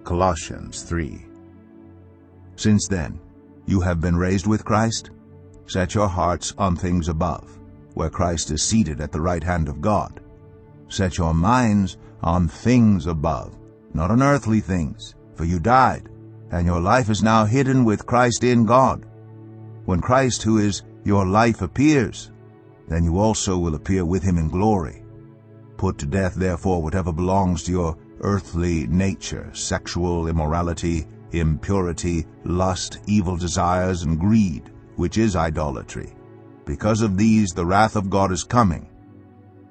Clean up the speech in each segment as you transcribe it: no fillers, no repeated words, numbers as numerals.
Colossians 3. Since then, you have been raised with Christ. Set your hearts on things above, where Christ is seated at the right hand of God. Set your minds on things above, not on earthly things, for you died, and your life is now hidden with Christ in God. When Christ, who is your life, appears, then you also will appear with him in glory. Put to death, therefore, whatever belongs to your earthly nature: sexual immorality, impurity, lust, evil desires, and greed, which is idolatry. Because of these the wrath of God is coming.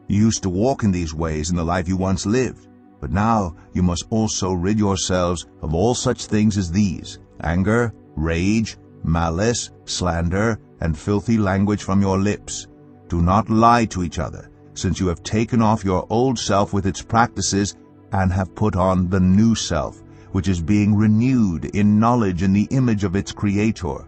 You used to walk in these ways in the life you once lived, but now you must also rid yourselves of all such things as these: anger, rage, malice, slander, and filthy language from your lips. Do not lie to each other, since you have taken off your old self with its practices and have put on the new self, which is being renewed in knowledge in the image of its Creator.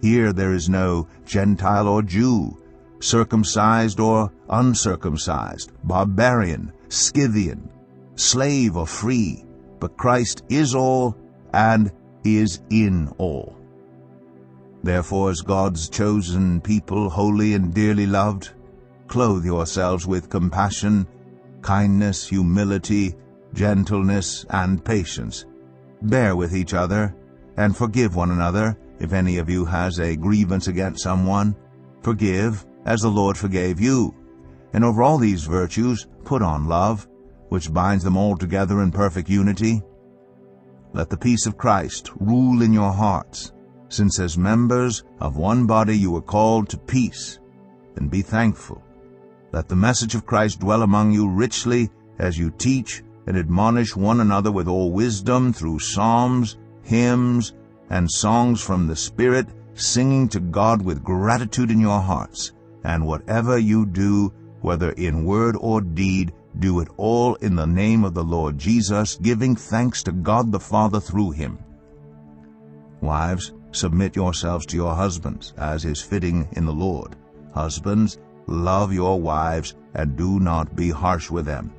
Here there is no Gentile or Jew, circumcised or uncircumcised, barbarian, Scythian, slave or free, but Christ is all and is in all. Therefore, as God's chosen people, holy and dearly loved, clothe yourselves with compassion, kindness, humility, gentleness, and patience. Bear with each other, and forgive one another. If any of you has a grievance against someone, forgive, as the Lord forgave you. And over all these virtues put on love, which binds them all together in perfect unity. Let the peace of Christ rule in your hearts, since as members of one body you were called to peace, and be thankful. Let the message of Christ dwell among you richly as you teach and admonish one another with all wisdom through psalms, hymns, and songs from the Spirit, singing to God with gratitude in your hearts. And whatever you do, whether in word or deed, do it all in the name of the Lord Jesus, giving thanks to God the Father through him. Wives, submit yourselves to your husbands, as is fitting in the Lord. Husbands, love your wives, and do not be harsh with them.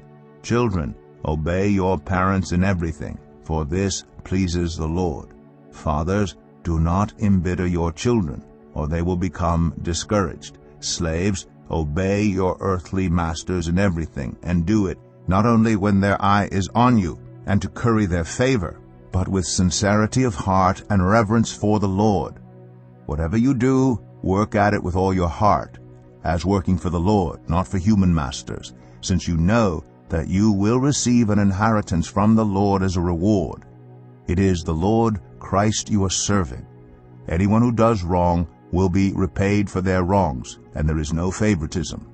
Children, obey your parents in everything, for this pleases the Lord. Fathers, do not embitter your children, or they will become discouraged. Slaves, obey your earthly masters in everything, and do it not only when their eye is on you, and to curry their favor, but with sincerity of heart and reverence for the Lord. Whatever you do, work at it with all your heart, as working for the Lord, not for human masters, since you know that you will receive an inheritance from the Lord as a reward. It is the Lord Christ you are serving. Anyone who does wrong will be repaid for their wrongs, and there is no favoritism.